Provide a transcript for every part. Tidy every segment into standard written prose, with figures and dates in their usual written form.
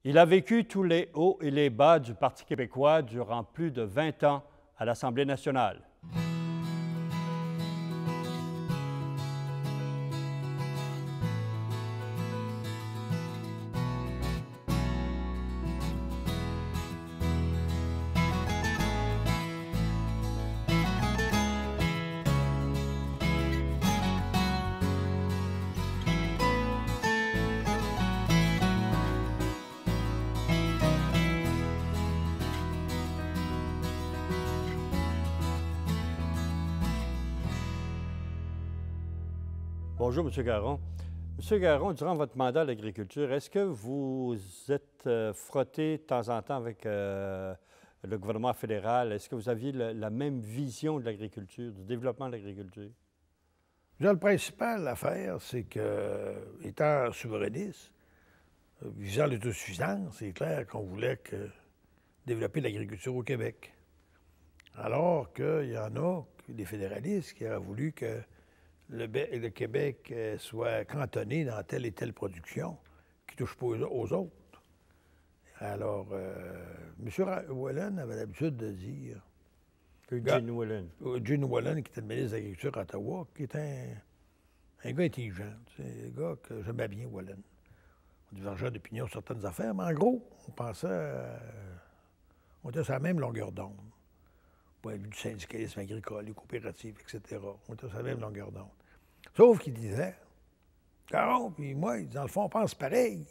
Il a vécu tous les hauts et les bas du Parti québécois durant plus de 20 ans à l'Assemblée nationale. Bonjour, M. Garon. M. Garon, durant votre mandat à l'agriculture, est-ce que vous êtes frotté de temps en temps avec le gouvernement fédéral? Est-ce que vous aviez la même vision de l'agriculture, du développement de l'agriculture? La principale affaire, c'est que, étant souverainiste, visant l'autosuffisance, c'est clair qu'on voulait développer l'agriculture au Québec. Alors qu'il y en a, des fédéralistes, qui auraient voulu que le Québec soit cantonné dans telle et telle production qui ne touche pas aux autres. Alors, M. Whelan avait l'habitude de dire... Eugene Whelan. Eugene Whelan, qui était le ministre de l'Agriculture à Ottawa, qui était un gars intelligent. C'est un gars que j'aimais bien, Whelan. On divergeait d'opinion sur certaines affaires, mais en gros, on pensait... on était sur la même longueur d'onde. Point de vue du syndicalisme agricole, les coopératives, etc. On était sur la même longueur d'onde. Sauf qu'il disait, Caron, puis moi, dans le fond, on pense pareil.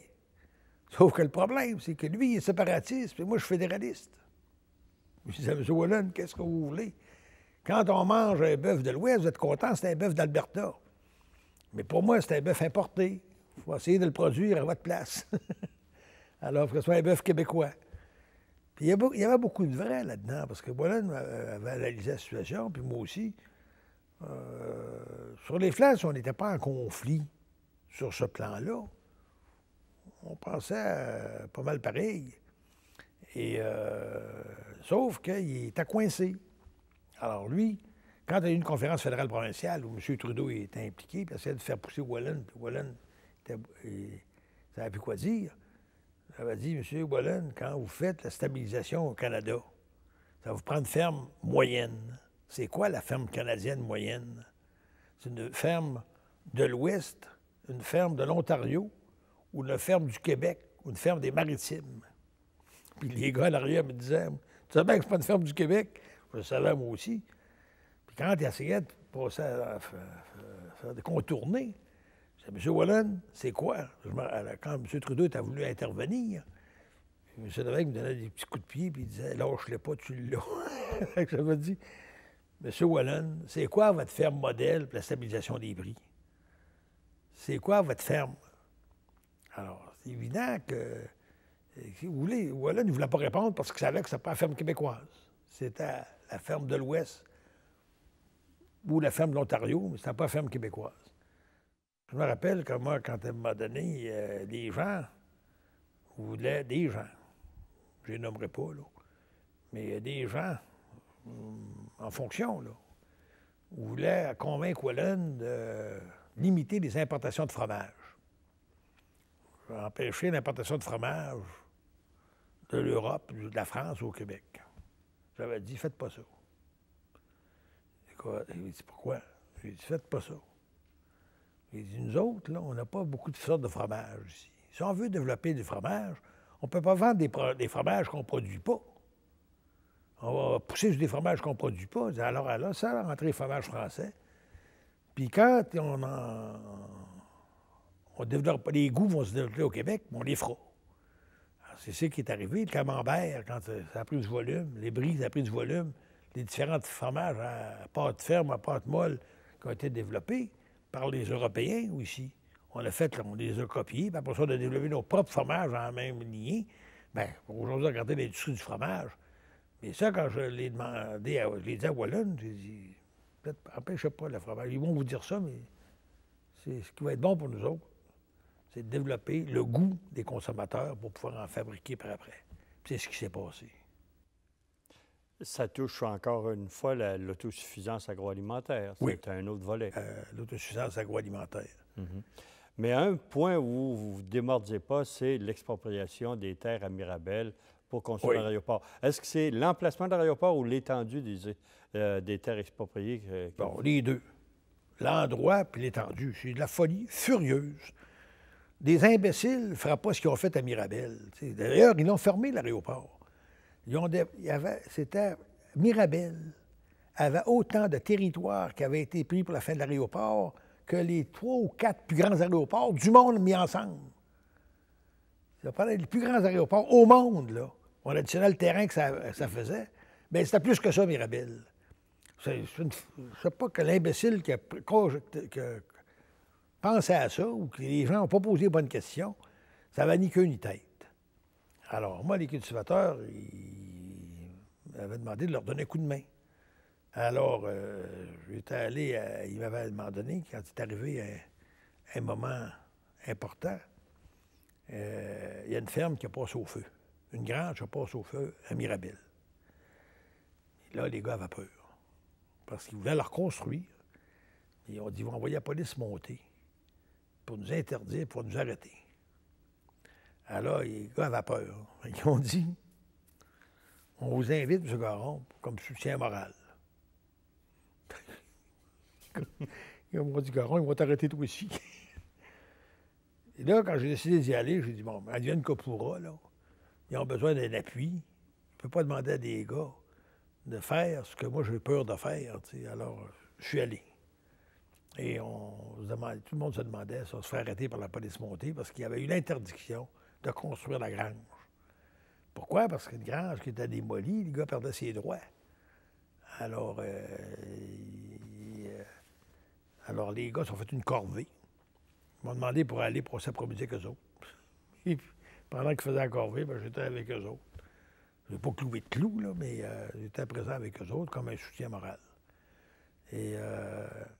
Sauf que le problème, c'est que lui, il est séparatiste, puis moi, je suis fédéraliste. Je disais, M. Whelan, qu'est-ce que vous voulez? Quand on mange un bœuf de l'Ouest, vous êtes content, c'est un bœuf d'Alberta. Mais pour moi, c'est un bœuf importé. Il faut essayer de le produire à votre place. Alors, que ce soit un bœuf québécois. Puis il y avait beaucoup de vrai là-dedans, parce que Whelan avait analysé la situation, puis moi aussi. Sur les flancs, si on n'était pas en conflit sur ce plan-là, on pensait pas mal pareil. Et sauf qu'il était coincé. Alors lui, quand il y a eu une conférence fédérale provinciale où M. Trudeau était impliqué, puis essayait de faire pousser Whelan, puis Whelan ne savait plus quoi dire, il avait dit, M. Whelan, quand vous faites la stabilisation au Canada, ça vous prend une ferme moyenne. C'est quoi la ferme canadienne moyenne? C'est une ferme de l'Ouest, une ferme de l'Ontario, ou une ferme du Québec, ou une ferme des Maritimes. Puis les gars à l'arrière me disaient, tu sais bien que c'est pas une ferme du Québec? Je le savais moi aussi. Puis quand il essayait de passer de contourner, je disais, M. Whelan, c'est quoi? Quand M. Trudeau a voulu intervenir, M. Lévesque me donnait des petits coups de pied, puis il disait, lâche-le pas, tu l'as. J'avais dit, M. Whelan, c'est quoi votre ferme modèle pour la stabilisation des prix? C'est quoi votre ferme? Alors, c'est évident que, si vous voulez, Whelan ne voulait pas répondre parce qu'il savait que ce n'était pas la ferme québécoise. C'était la ferme de l'Ouest ou la ferme de l'Ontario, mais ce n'était pas la ferme québécoise. Je me rappelle que moi, quand elle m'a donné des gens, voulaient des gens, je les nommerai pas, là, mais des gens en fonction, là, voulaient convaincre Whelan de limiter les importations de fromage. Empêcher l'importation de fromage de l'Europe, de la France au Québec. J'avais dit, faites pas ça. Il dit, pourquoi? J'ai dit, faites pas ça. Il dit, nous autres, là, on n'a pas beaucoup de sortes de fromage ici. Si on veut développer du fromage, on ne peut pas vendre des fromages qu'on ne produit pas. On va pousser sur des fromages qu'on ne produit pas. Alors là, ça va rentrer les fromages français. Puis quand on développe, les goûts vont se développer au Québec, mais on les fera. Alors, c'est ce qui est arrivé. Le camembert, quand ça a pris du volume, les bris, ça a pris du volume, les différents fromages à pâte ferme, à pâte molle qui ont été développés par les Européens ou ici. On les a copiés, puis après ça, on a développé nos propres fromages en même lignée. Bien, aujourd'hui, regardez l'industrie du fromage. Mais ça, quand je l'ai demandé, je l'ai dit à Whelan, j'ai dit, peut-être, empêchez pas le fromage. Ils vont vous dire ça, mais c'est ce qui va être bon pour nous autres. C'est de développer le goût des consommateurs pour pouvoir en fabriquer par après. Puis c'est ce qui s'est passé. Ça touche encore une fois l'autosuffisance agroalimentaire. Oui. C'est un autre volet. L'autosuffisance agroalimentaire. Mais un point où vous ne vous démordez pas, c'est l'expropriation des terres à Mirabel pour construire Oui. l'aéroport. Est-ce que c'est l'emplacement de l'aéroport ou l'étendue des terres expropriées que Bon, vous... les deux. L'endroit puis l'étendue. C'est de la folie furieuse. Des imbéciles ne feraient pas ce qu'ils ont fait à Mirabel. T'sais. D'ailleurs, ils l'ont fermé, l'aéroport. C'était Mirabel avait autant de territoires qui avaient été pris pour la fin de l'aéroport que les 3 ou 4 plus grands aéroports du monde mis ensemble. Ça parlait des plus grands aéroports au monde, là. On additionnait le terrain que ça faisait. Bien, c'était plus que ça, Mirabel. Je ne sais pas que l'imbécile qui a pensé à ça ou que les gens n'ont pas posé les bonnes questions, ça va ni queue ni tête. Alors, moi, les cultivateurs, ils m'avaient demandé de leur donner un coup de main. Alors, j'étais allé, il m'avait à un moment donné, quand il est arrivé un moment important, il y a une ferme qui a passé au feu. Une grange qui a passé au feu à Mirabel. Et là, les gars avaient peur. Parce qu'ils voulaient la reconstruire. Ils ont dit, ils vont envoyer la police monter pour nous interdire, pour nous arrêter. Alors, les gars avaient peur. Ils ont dit, on vous invite, M. Garon, comme soutien moral. Ils m'ont dit, Garon, ils vont t'arrêter toi aussi. Et là, quand j'ai décidé d'y aller, j'ai dit, bon, advienne que pourra, là. Ils ont besoin d'un appui. Je ne peux pas demander à des gars de faire ce que moi j'ai peur de faire. T'sais. Alors, je suis allé. Et tout le monde se demandait ça, se faire arrêter par la police montée parce qu'il y avait eu l'interdiction de construire la grange. Pourquoi? Parce qu'une grange qui était démolie, le gars perdait ses droits. Alors, les gars se sont fait une corvée. Ils m'ont demandé pour aller pour s'après-midi avec eux autres. Et puis, pendant qu'ils faisaient la corvée, ben, j'étais avec eux autres. Je n'ai pas cloué de clous, là, mais j'étais présent avec eux autres comme un soutien moral. Et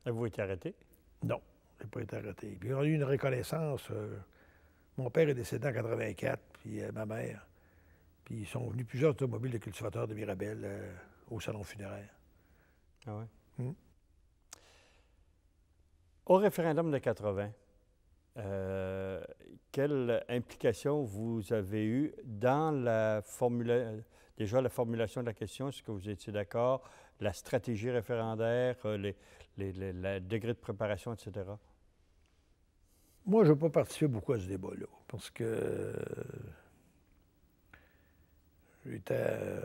Avez-vous été arrêté? non, je n'ai pas été arrêté. Puis on a eu une reconnaissance. Mon père est décédé en 84, puis ma mère. Puis ils sont venus plusieurs automobiles de cultivateurs de Mirabel au salon funéraire. Ah oui? Au référendum de 80, quelle implication vous avez eue dans la formulation de la question? Est-ce que vous étiez d'accord? La stratégie référendaire, le degré de préparation, etc.? Moi, je n'ai pas participé beaucoup à ce débat-là, parce que j'étais...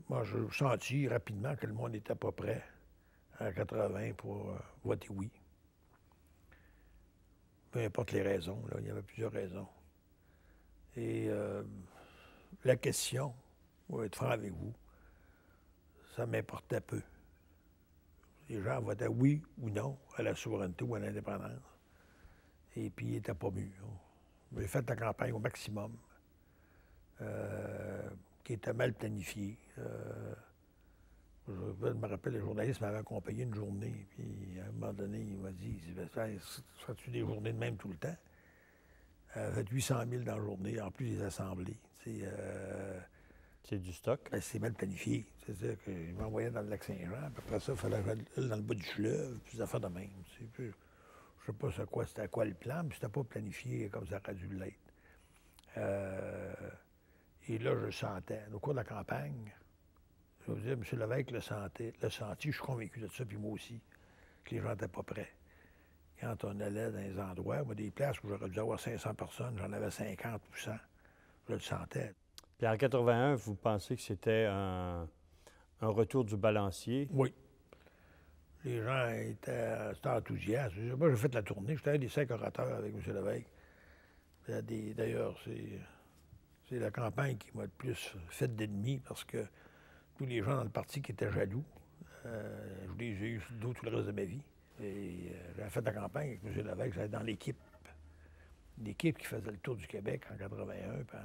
moi, j'ai senti rapidement que le monde n'était pas prêt en 80 pour voter oui. Peu importe les raisons, là, il y avait plusieurs raisons. Et la question, pour être franc avec vous, ça m'importait peu. Les gens votaient oui ou non à la souveraineté ou à l'indépendance. Et puis, ils n'étaient pas mûrs. J'ai fait la campagne au maximum, qui était mal planifiée. Je me rappelle, le journaliste m'avait accompagné une journée, puis à un moment donné, il m'a dit, feras-tu des journées de même tout le temps? Fait 800 000 dans la journée, en plus des assemblées. C'est du stock? Ben, c'est mal planifié. C'est-à-dire qu'il m'envoyait dans le lac Saint-Jean, puis après ça, il fallait aller dans le bas du fleuve, puis des affaires de même. Je ne sais pas c'était quoi le plan, mais c'était pas planifié comme ça aurait dû l'être. Et là, je le sentais. Au cours de la campagne, je veux dire, M. Lévesque le senti, je suis convaincu de ça, puis moi aussi, que les gens n'étaient pas prêts. Quand on allait dans les endroits, moi, des places où j'aurais dû avoir 500 personnes, j'en avais 50 ou 100. Je le sentais. Puis en 81, vous pensez que c'était un retour du balancier? Oui. Les gens étaient enthousiastes. Moi, j'ai fait la tournée. J'étais un des 5 orateurs avec M. Lévesque. D'ailleurs, c'est la campagne qui m'a le plus fait d'ennemis parce que tous les gens dans le parti qui étaient jaloux, je les ai eu sur le dos tout le reste de ma vie. Et j'avais fait la campagne avec M. Lévesque. J'étais dans l'équipe. L'équipe qui faisait le tour du Québec en 81. Puis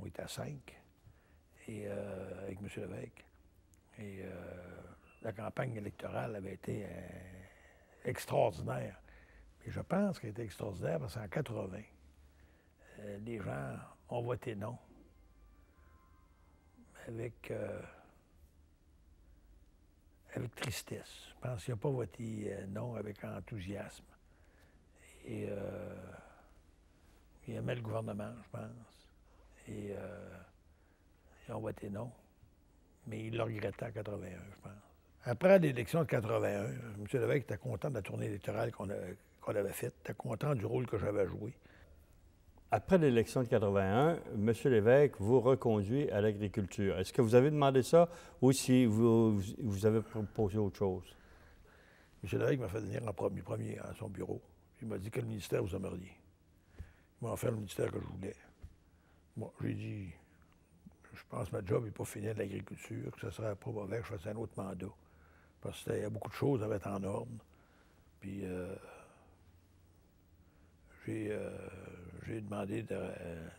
on était à 5 et, avec M. Lévesque. Et la campagne électorale avait été extraordinaire. Mais je pense qu'elle était extraordinaire parce qu'en 80, les gens ont voté non avec tristesse. Je pense qu'il n'a pas voté non avec enthousiasme. Et il aimait le gouvernement, je pense. Et ils ont voté non. Mais il l'a regretté en 81, je pense. Après l'élection de 81, M. Lévesque était content de la tournée électorale qu'on avait faite. Il était content du rôle que j'avais joué. Après l'élection de 81, M. Lévesque vous reconduit à l'agriculture. Est-ce que vous avez demandé ça ou si vous avez proposé autre chose? M. Lévesque m'a fait venir en premier à son bureau. Il m'a dit quel ministère vous aimeriez. Il m'a offert le ministère que je voulais. Bon, j'ai dit, je pense que ma job n'est pas finie de l'agriculture, que ce serait pas mauvais que je fasse un autre mandat. Parce qu'il y a beaucoup de choses à mettre en ordre. Puis j'ai demandé,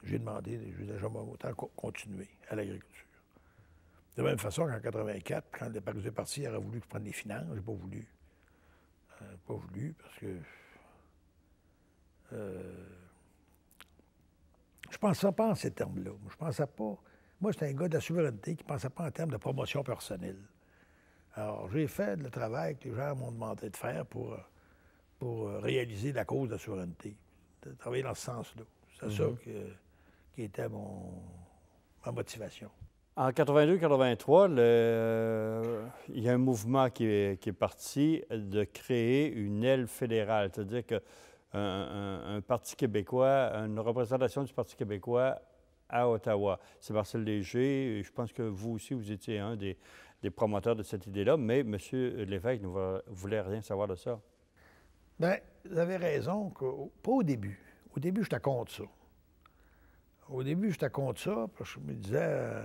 je vais autant continuer à l'agriculture. De la même façon qu'en 84, quand le Parti parti aurait voulu que je prenne les finances, j'ai pas voulu. Pas voulu parce que je ne pensais pas en ces termes-là. Je pensais pas. Moi, j'étais un gars de la souveraineté qui ne pensait pas en termes de promotion personnelle. Alors, j'ai fait le travail que les gens m'ont demandé de faire pour réaliser la cause de la souveraineté. De travailler dans ce sens-là. C'est ça qui était ma motivation. En 82-83, il y a un mouvement qui est parti de créer une aile fédérale, c'est-à-dire qu'un Parti québécois, une représentation du Parti québécois à Ottawa. C'est Marcel Léger, je pense que vous aussi, vous étiez un des promoteurs de cette idée-là, mais M. Lévesque ne voulait rien savoir de ça. Bien, vous avez raison, pas au début. Au début, j'étais contre ça. Au début, j'étais contre ça, parce que je me disais,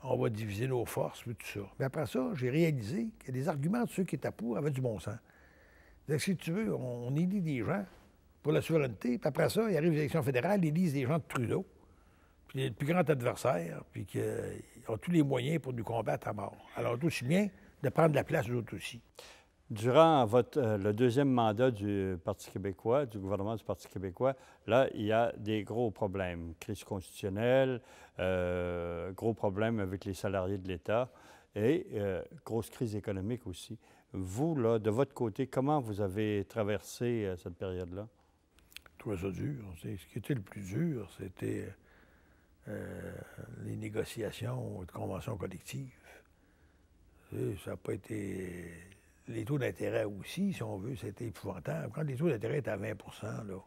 on va diviser nos forces, puis tout ça. Mais après ça, j'ai réalisé que les arguments de ceux qui étaient pour avaient du bon sens. Donc, si tu veux, on élit des gens pour la souveraineté, puis après ça, il arrive l'élection fédérale, ils élisent des gens de Trudeau, puis le plus grand adversaire, puis qu'ils ont tous les moyens pour nous combattre à mort. Alors, c'est aussi bien de prendre la place, eux autres aussi. Durant le deuxième mandat du Parti québécois, du gouvernement du Parti québécois, là, il y a des gros problèmes. Crise constitutionnelle, gros problèmes avec les salariés de l'État et grosse crise économique aussi. Vous, là, de votre côté, comment vous avez traversé cette période-là? Je trouvais ça dur. Ce qui était le plus dur, c'était les négociations de conventions collectives. Ça n'a pas été... Les taux d'intérêt aussi, si on veut, c'était épouvantable. Quand les taux d'intérêt étaient à 20 là,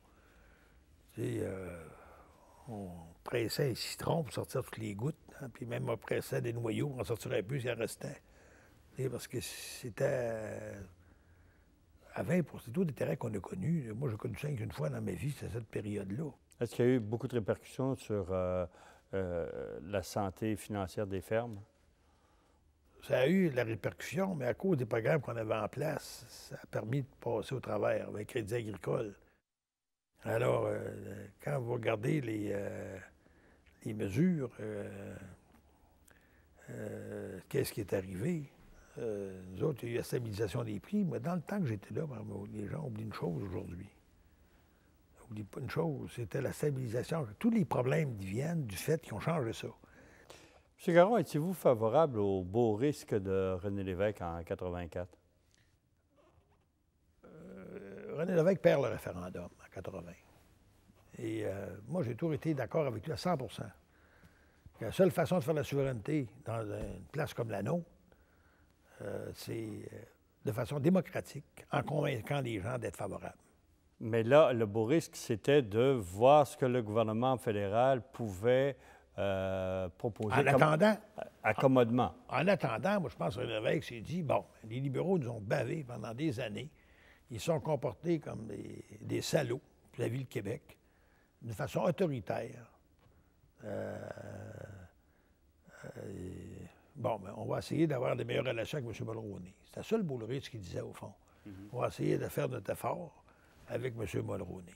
on pressait un citron pour sortir toutes les gouttes, hein, puis même on pressait des noyaux pour en sortir plus, il en restait. Parce que c'était à 20 les taux d'intérêt qu'on a connus. Moi, j'ai connu ça qu'une fois dans ma vie, c'est cette période-là. Est-ce qu'il y a eu beaucoup de répercussions sur la santé financière des fermes? Ça a eu de la répercussion, mais à cause des programmes qu'on avait en place, ça a permis de passer au travers avec Crédit agricole. Alors, quand vous regardez les mesures, qu'est-ce qui est arrivé? Nous autres, il y a eu la stabilisation des prix, mais dans le temps que j'étais là, les gens oublient une chose aujourd'hui. N'oublient pas une chose, c'était la stabilisation. Tous les problèmes viennent du fait qu'ils ont changé ça. M. Garon, étiez-vous favorable au beau risque de René Lévesque en 84? René Lévesque perd le référendum en 80. Et moi, j'ai toujours été d'accord avec lui à 100 La seule façon de faire la souveraineté dans une place comme la nôtre, c'est de façon démocratique, en convainquant les gens d'être favorables. Mais là, le beau risque, c'était de voir ce que le gouvernement fédéral pouvait proposer en attendant, accommodement. En attendant, moi, je pense que René Lévesque s'est dit, bon, les libéraux nous ont bavé pendant des années. Ils se sont comportés comme des salauds, pour la ville de Québec, d'une façon autoritaire. Bon, ben, on va essayer d'avoir des meilleures relations avec M. Mulroney. C'était ça le beau risque qu'il disait, au fond. On va essayer de faire notre effort avec M. Mulroney.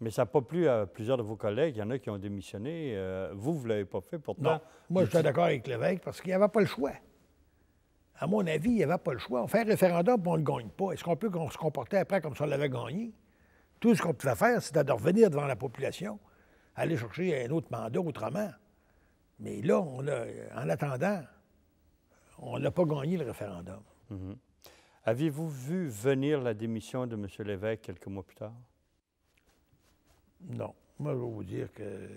Mais ça n'a pas plu à plusieurs de vos collègues. Il y en a qui ont démissionné. Vous ne l'avez pas fait, pourtant. Non. Moi, je suis d'accord avec Lévesque parce qu'il n'y avait pas le choix. À mon avis, il n'y avait pas le choix. On fait un référendum et on ne le gagne pas. Est-ce qu'on peut se comporter après comme si on l'avait gagné? Tout ce qu'on pouvait faire, c'était de revenir devant la population, aller chercher un autre mandat autrement. Mais là, en attendant, on n'a pas gagné le référendum. Mhm. Aviez-vous vu venir la démission de M. Lévesque quelques mois plus tard? Non. Moi, je vais vous dire que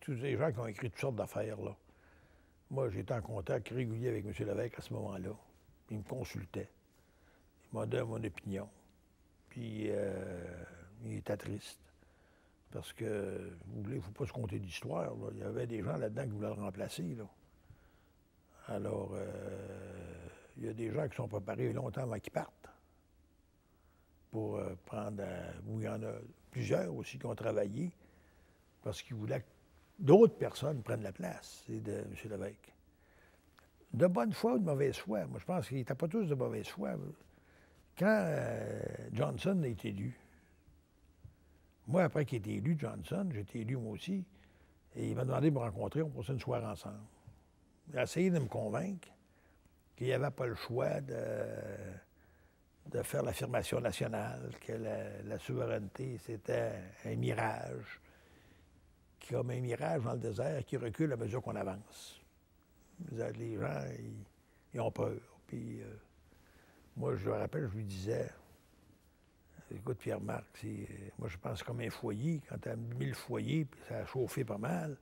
tous les gens qui ont écrit toutes sortes d'affaires, là, moi, j'étais en contact régulier avec M. Lévesque à ce moment-là. Il me consultait. Il m'a donné mon opinion. Puis, il était triste. Parce que, vous voulez, il ne faut pas se compter d'histoire. Il y avait des gens là-dedans qui voulaient le remplacer. Là. Alors, il y a des gens qui sont préparés longtemps avant qu'ils partent pour prendre... où il y en a plusieurs aussi qui ont travaillé parce qu'ils voulaient que d'autres personnes prennent la place de M. Lévesque. De bonne foi ou de mauvaise foi? Moi, je pense qu'ils n'étaient pas tous de mauvaise foi. Quand Johnson a été élu, moi, après qu'il ait été élu, Johnson, j'ai été élu moi aussi, et il m'a demandé de me rencontrer, on passait une soirée ensemble. Il a essayé de me convaincre qu'il n'y avait pas le choix de faire l'affirmation nationale, que la souveraineté, c'était un mirage, comme un mirage dans le désert qui recule à mesure qu'on avance. Les gens, ils ont peur. Puis, moi, je le rappelle, je lui disais, écoute, Pierre-Marc, moi, je pense comme un foyer. Quand tu as mis le foyer, puis ça a chauffé pas mal,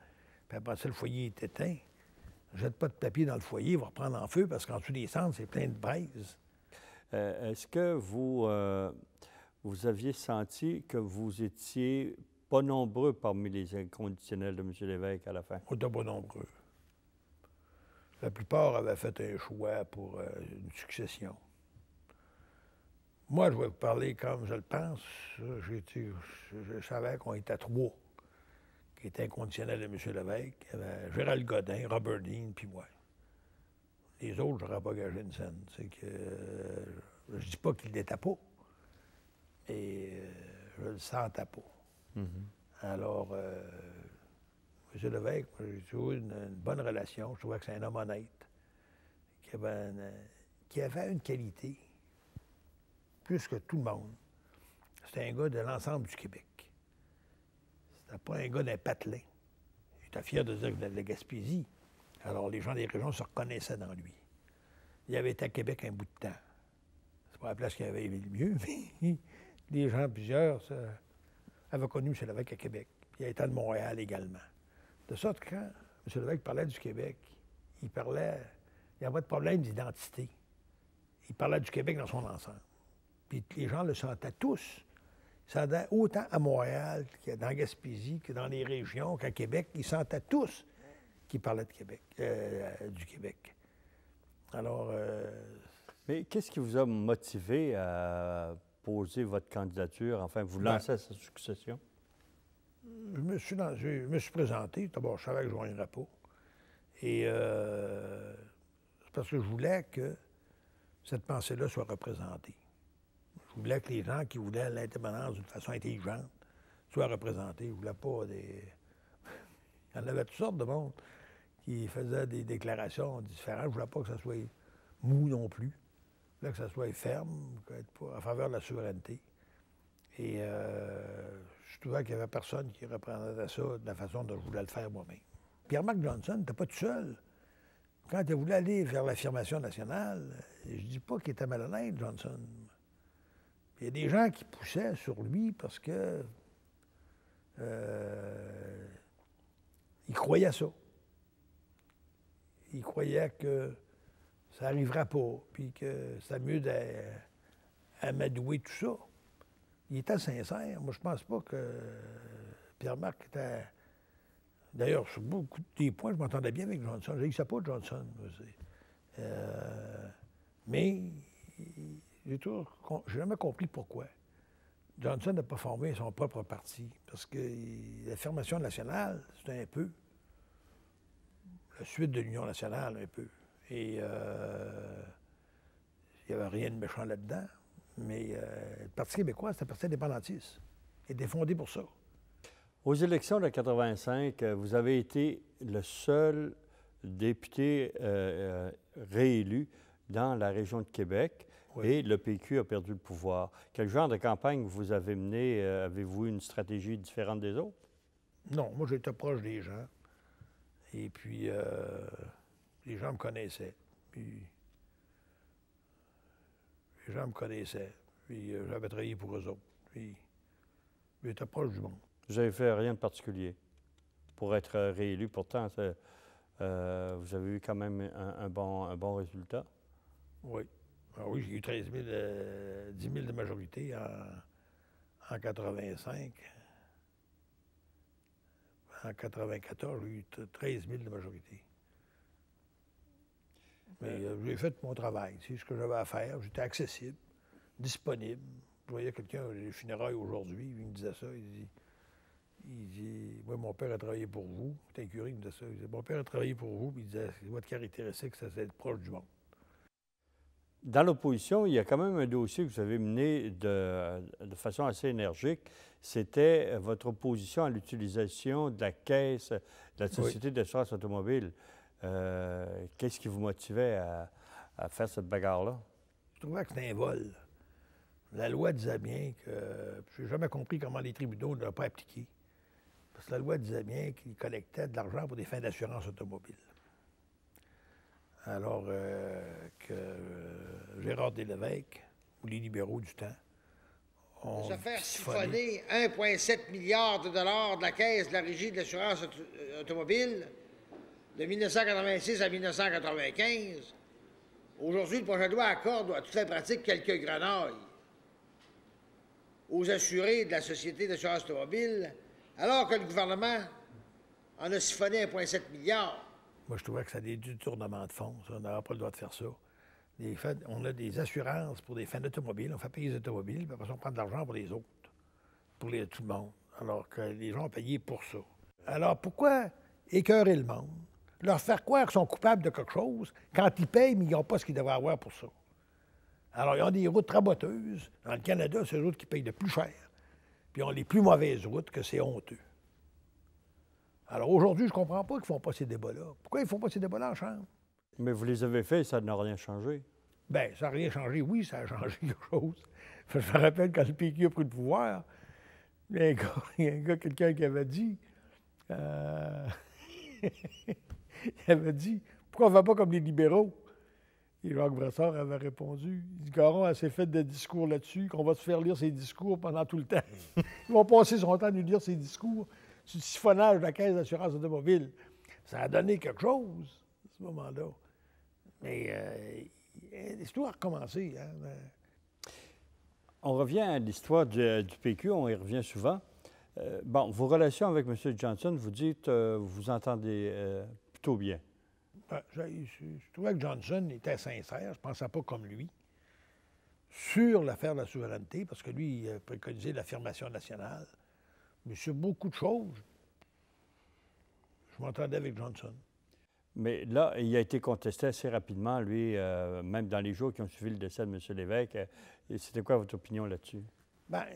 puis après ça, le foyer est éteint, jette pas de papier dans le foyer, il va reprendre en feu parce qu'en dessous des cendres, c'est plein de braises. Est-ce que vous aviez senti que vous étiez pas nombreux parmi les inconditionnels de M. Lévesque à la fin? On n'était pas nombreux. La plupart avaient fait un choix pour une succession. Moi, je vais vous parler comme je le pense. Je savais qu'on était trois qui étaient inconditionnels de M. Lévesque. Il y avait Gérald Godin, Robert Dean, puis moi. Les autres, je n'aurais pas gagé une scène. C'est que je dis pas qu'ils ne l'étaient pas, mais je le sentais pas. Mm-hmm. Alors, M. Lévesque, j'ai toujours une bonne relation. Je trouvais que c'est un homme honnête, qui avait une qualité, plus que tout le monde. C'était un gars de l'ensemble du Québec. C'était pas un gars d'un patelin. J'étais fier de dire qu'il venait de la Gaspésie. Alors, les gens des régions se reconnaissaient dans lui. Il avait été à Québec un bout de temps. C'est pas la place qu'il avait aimé le mieux, mais les gens, plusieurs, avaient connu M. Lévesque à Québec. Puis il était de Montréal également. De sorte que quand M. Lévesque parlait du Québec, il n'y avait pas de problème d'identité. Il parlait du Québec dans son ensemble. Puis les gens le sentaient tous. Ils sentaient autant à Montréal, que dans Gaspésie, que dans les régions, qu'à Québec. Ils sentaient tous qu'il parlait de Québec, du Québec. Alors... Mais qu'est-ce qui vous a motivé à poser votre candidature, enfin, vous lancer à sa succession? Je me suis présenté. D'abord, je savais que je ne gagnerais pas. Et c'est parce que je voulais que cette pensée-là soit représentée. Je voulais que les gens qui voulaient l'indépendance d'une façon intelligente soient représentés. Je ne voulais pas des... Il y en avait toutes sortes de monde qui faisaient des déclarations différentes. Je ne voulais pas que ça soit mou non plus. Je voulais que ça soit ferme, en faveur de la souveraineté. Et je trouvais qu'il n'y avait personne qui représentait ça de la façon dont je voulais le faire moi-même. Pierre-Marc Johnson n'était pas tout seul. Quand il voulait aller vers l'affirmation nationale, je ne dis pas qu'il était malhonnête, Johnson. Il y a des gens qui poussaient sur lui parce que il croyait à ça. Il croyait que ça n'arriverait pas, puis que c'était mieux d'amadouer tout ça. Il était sincère. Moi, je pense pas que Pierre-Marc était... D'ailleurs, sur beaucoup des points, je m'entendais bien avec Johnson. Je ne sais pas Johnson. Mais j'ai jamais compris pourquoi. Johnson n'a pas formé son propre parti, parce que l'affirmation nationale, c'était un peu la suite de l'Union nationale, un peu. Et il n'y avait rien de méchant là-dedans. Mais le Parti québécois, c'était un parti indépendantiste. Il était fondé pour ça. Aux élections de 1985, vous avez été le seul député réélu dans la région de Québec. Oui. Et le PQ a perdu le pouvoir. Quel genre de campagne vous avez mené? Avez-vous une stratégie différente des autres? Non, moi j'étais proche des gens. Et puis, les gens me connaissaient. Puis, Les gens me connaissaient. Puis j'avais travaillé pour eux autres. Puis j'étais proche du monde. Vous n'avez fait rien de particulier pour être réélu. Pourtant, vous avez eu quand même un bon résultat. Oui. Ah oui, j'ai eu 10 000 de majorité en 85. En 94, j'ai eu 13 000 de majorité. Mais j'ai fait mon travail, c'est ce que j'avais à faire. J'étais accessible, disponible. Je voyais quelqu'un les funérailles aujourd'hui, il me disait ça. Il dit moi, mon père a travaillé pour vous. C'était un curé, il me disait ça. Il disait, mon père a travaillé pour vous, puis il disait, votre caractéristique, c'est d'être proche du monde. Dans l'opposition, il y a quand même un dossier que vous avez mené de façon assez énergique. C'était votre opposition à l'utilisation de la caisse de la Société d'assurance automobile. Qu'est-ce qui vous motivait à faire cette bagarre-là? Je trouvais que c'était un vol. La loi disait bien que... Je n'ai jamais compris comment les tribunaux ne l'ont pas appliqué. Parce que la loi disait bien qu'ils collectaient de l'argent pour des fins d'assurance automobile. Alors que Gérard Deslevesque, ou les libéraux du temps, ont se faire siphonner 1,7 milliard de dollars de la Caisse de la Régie de l'assurance automobile de 1986 à 1995. Aujourd'hui, le projet de loi accorde à toute la pratique quelques grenailles aux assurés de la Société d'assurance automobile, alors que le gouvernement en a siphonné 1,7 milliard. Moi, je trouvais que c'était des détournements de fonds. Ça, on n'aura pas le droit de faire ça. On a des assurances pour des fins d'automobile. On fait payer les automobiles, puis après ça, on prend de l'argent pour les autres, pour tout le monde, alors que les gens ont payé pour ça. Alors, pourquoi écœurer le monde? Leur faire croire qu'ils sont coupables de quelque chose, quand ils payent, mais ils n'ont pas ce qu'ils devraient avoir pour ça. Alors, ils ont des routes raboteuses. Dans le Canada, c'est eux autres qui payent le plus cher. Puis ils ont les plus mauvaises routes, que c'est honteux. Alors aujourd'hui, je ne comprends pas qu'ils ne font pas ces débats-là. Pourquoi ils ne font pas ces débats-là en Chambre? Mais vous les avez faits et ça n'a rien changé. Bien, ça n'a rien changé. Oui, ça a changé quelque chose. Je me rappelle quand le PQ a pris le pouvoir, il y a un gars, quelqu'un qui avait dit, il avait dit, pourquoi on ne fait pas comme les libéraux? Et Jacques Brassard avait répondu, il dit, Caron, elle s'est fait des discours là-dessus, qu'on va se faire lire ses discours pendant tout le temps. Ils vont passer son temps à nous lire ses discours sur le siphonnage de la Caisse d'assurance automobile. Ça a donné quelque chose, à ce moment-là. Mais l'histoire a recommencé. Hein? On revient à l'histoire du PQ, on y revient souvent. Bon, vos relations avec M. Johnson, vous dites, vous entendez plutôt bien. Je trouvais que Johnson était sincère, je ne pensais pas comme lui, sur l'affaire de la souveraineté, parce que lui, il préconisait l'affirmation nationale. Mais sur beaucoup de choses, je m'entendais avec Johnson. Mais là, il a été contesté assez rapidement, lui, même dans les jours qui ont suivi le décès de M. Lévesque. C'était quoi votre opinion là-dessus? Bien,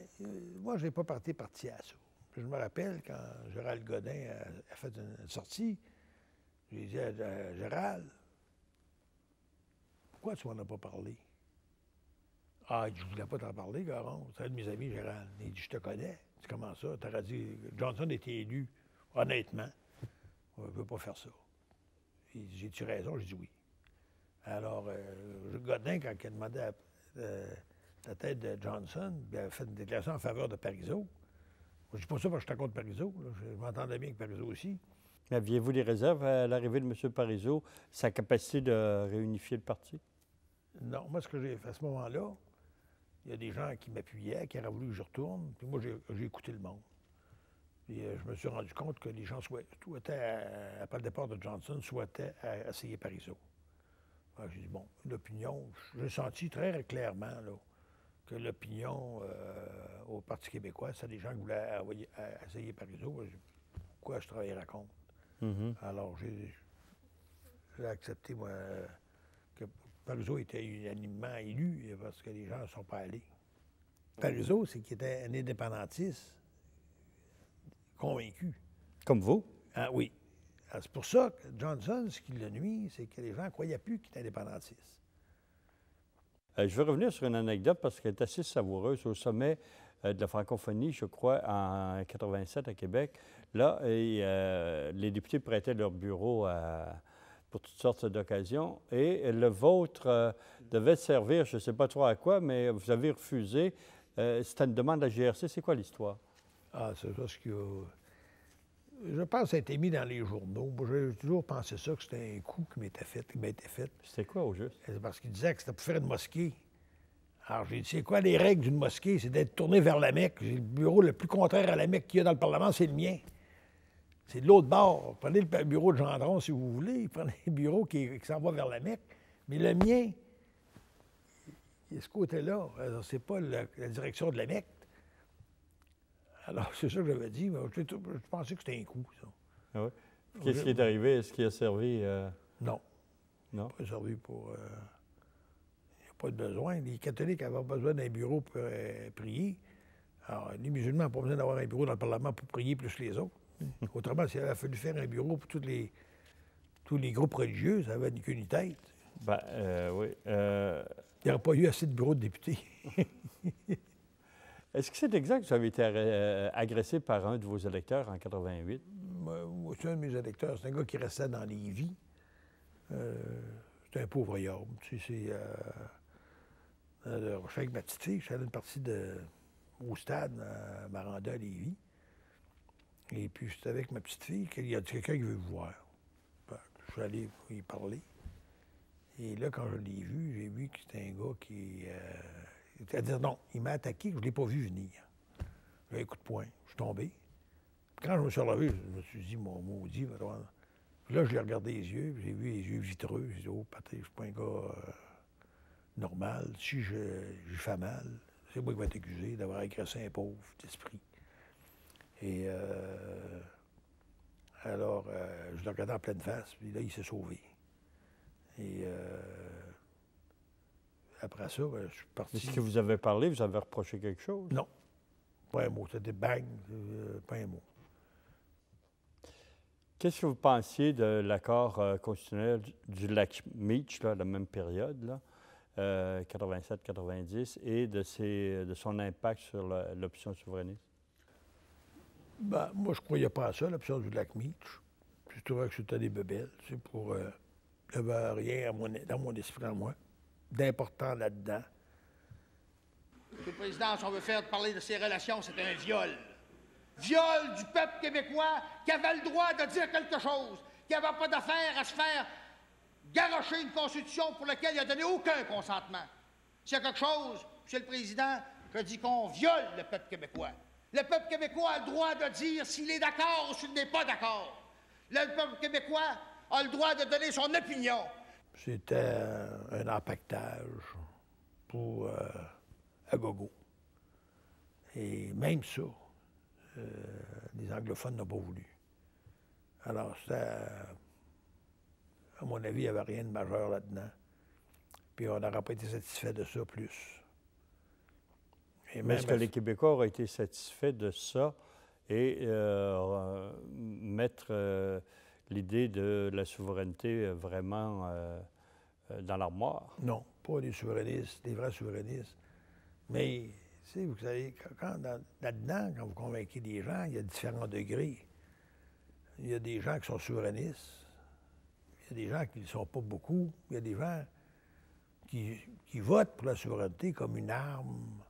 moi, je n'ai pas parti à ça. Puis je me rappelle quand Gérald Godin a fait une sortie, j'ai dit à Gérald, pourquoi tu m'en as pas parlé? Ah, je ne voulais pas t'en parler, Garon. C'est un de mes amis, Gérald. Il dit, je te connais. Tu comment ça? Tu aurais dit, Johnson était élu, honnêtement. On ne peut pas faire ça. J'ai-tu raison? J'ai dit oui. Alors, Godin, quand il a demandé la tête de Johnson, il a fait une déclaration en faveur de Parizeau. Je ne dis pas ça parce que je suis contre Parizeau. Je m'entendais bien avec Parizeau aussi. Aviez-vous des réserves à l'arrivée de M. Parizeau, sa capacité de réunifier le parti? Non, moi, ce que j'ai fait à ce moment-là, il y a des gens qui m'appuyaient, qui auraient voulu que je retourne, puis moi, j'ai écouté le monde. Puis je me suis rendu compte que les gens souhaitaient, après le départ de Johnson, souhaitaient essayer Parizeau. J'ai dit, bon, l'opinion, j'ai senti très clairement là, que l'opinion au Parti québécois, c'est des gens qui voulaient essayer Parizeau. Pourquoi je travaillerais contre? Alors, j'ai accepté, moi, que Parizeau était unanimement élu parce que les gens ne sont pas allés. Parizeau, c'est qu'il était un indépendantiste convaincu. Comme vous? Ah oui. C'est pour ça que Johnson, ce qui le nuit, c'est que les gens ne croyaient plus qu'il était indépendantiste. Je vais revenir sur une anecdote parce qu'elle est assez savoureuse. Au sommet de la francophonie, je crois, en 87 à Québec, là, les députés prêtaient leur bureau pour toutes sortes d'occasions. Et le vôtre devait servir, je ne sais pas trop à quoi, mais vous avez refusé. C'était une demande de la GRC. C'est quoi l'histoire? Ah, c'est ça ce qu'il y a. Je pense que ça a été mis dans les journaux. Moi, j'ai toujours pensé ça, que c'était un coup qui m'était fait. C'était quoi au juste? C'est parce qu'il disait que c'était pour faire une mosquée. Alors, j'ai dit, c'est quoi les règles d'une mosquée? C'est d'être tourné vers la Mecque. Le bureau le plus contraire à la Mecque qu'il y a dans le Parlement, c'est le mien. C'est de l'autre bord. Prenez le bureau de Gendron, si vous voulez. Prenez le bureau qui s'en va vers la Mecque. Mais le mien, il est ce côté-là. Alors, c'est pas la direction de la Mecque. Alors, c'est ça que j'avais dit. Mais je pensais que c'était un coup, ça. Ah oui? Qu'est-ce qui est arrivé? Est-ce qu'il a servi? Non. Non? Pas servi pour... Il n'y a pas de besoin. Les catholiques avaient besoin d'un bureau pour prier. Alors, les musulmans n'ont pas besoin d'avoir un bureau dans le Parlement pour prier plus que les autres. Autrement, s'il avait fallu faire un bureau pour tous les groupes religieux, ça n'avait qu'une tête. Ben, oui. Il n'y aurait pas eu assez de bureaux de députés. Est-ce que c'est exact que vous avez été agressé par un de vos électeurs en 88? Moi, c'est un de mes électeurs. C'est un gars qui restait dans Lévis. C'est un pauvre homme. Tu sais, c'est... je suis avec ma petite fille. Je suis allé une partie au stade à Maranda, à Lévis. Et puis, j'étais avec ma petite fille. Il y a quelqu'un qui veut me voir. Je suis allé y parler. Et là, quand je l'ai vu, j'ai vu que c'était un gars qui... c'est-à-dire, non, il m'a attaqué, je ne l'ai pas vu venir. J'ai un coup de poing, je suis tombé. Quand je me suis relevé, je me suis dit, mon maudit, là, je l'ai regardé les yeux, j'ai vu les yeux vitreux. J'ai dit, oh, Patrick, je ne suis pas un gars normal. Si je fais mal, c'est moi qui vais t'accuser d'avoir agressé un pauvre d'esprit. Et alors, je l'ai regardé en pleine face, puis là, il s'est sauvé. Et après ça, je suis parti. Est-ce que vous avez parlé? Vous avez reproché quelque chose? Non. Pas un mot. C'était bang, pas un mot. Qu'est-ce que vous pensiez de l'accord constitutionnel du lac Meech, là, la même période, là, 87-90, et de son impact sur l'option souverainiste? Ben, moi, je ne croyais pas à ça, l'option du lac Meech. Je trouvais que c'était des bebelles. C'est pour... il n'y avait rien dans mon esprit, en moi, d'important là-dedans. Monsieur le Président, si on veut faire parler de ces relations, c'est un viol. Viol du peuple québécois qui avait le droit de dire quelque chose, qui n'avait pas d'affaire à se faire garrocher une constitution pour laquelle il n'a donné aucun consentement. S'il y a quelque chose, Monsieur le Président, je dis qu'on viole le peuple québécois. Le peuple québécois a le droit de dire s'il est d'accord ou s'il n'est pas d'accord. Le peuple québécois a le droit de donner son opinion. C'était un empaquetage pour à gogo. Et même ça, les anglophones n'ont pas voulu. Alors, c'était, à mon avis, il n'y avait rien de majeur là-dedans. Puis on n'aurait pas été satisfait de ça plus. Mais est-ce que les Québécois auraient été satisfaits de ça et mettre l'idée de la souveraineté vraiment dans l'armoire? Non, pas les souverainistes, les vrais souverainistes. Mais, tu sais, vous savez, là-dedans, quand vous convainquez des gens, il y a différents degrés. Il y a des gens qui sont souverainistes, il y a des gens qui ne le sont pas beaucoup, il y a des gens qui votent pour la souveraineté comme une arme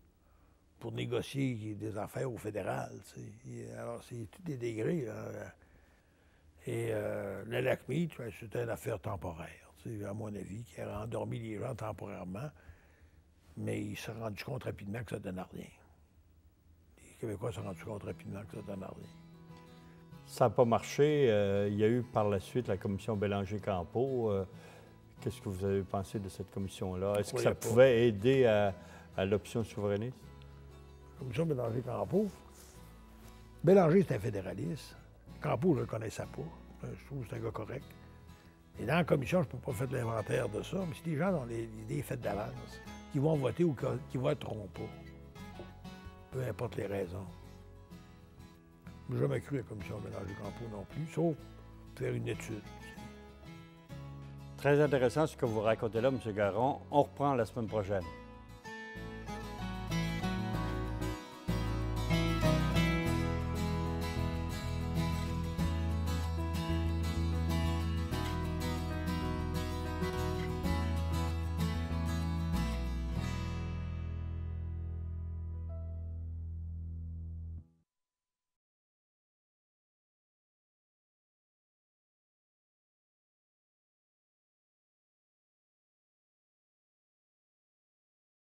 pour négocier des affaires au fédéral. Alors, c'est tous des degrés. Là. Et le lac Meech, c'était une affaire temporaire, à mon avis, qui a endormi les gens temporairement, mais ils se sont rendus compte rapidement que ça ne donnait rien. Les Québécois se sont rendus compte rapidement que ça ne donnait rien. Ça n'a pas marché. Il y a eu par la suite la commission Bélanger-Campeau. Qu'est-ce que vous avez pensé de cette commission-là? Est-ce que ça pouvait aider à l'option souverainiste? La commission Bélanger-Campeau. Bélanger, c'est un fédéraliste. Campeau, je ne le connaissais pas. Je trouve que c'est un gars correct. Et dans la commission, je ne peux pas faire de l'inventaire de ça, mais si les gens ont l'idée faite d'avance, qui vont voter ou qui ne voteront pas, peu importe les raisons. Je n'ai jamais cru à la commission Bélanger-Campeau non plus, sauf faire une étude. Très intéressant ce que vous racontez là, M. Garon. On reprend la semaine prochaine.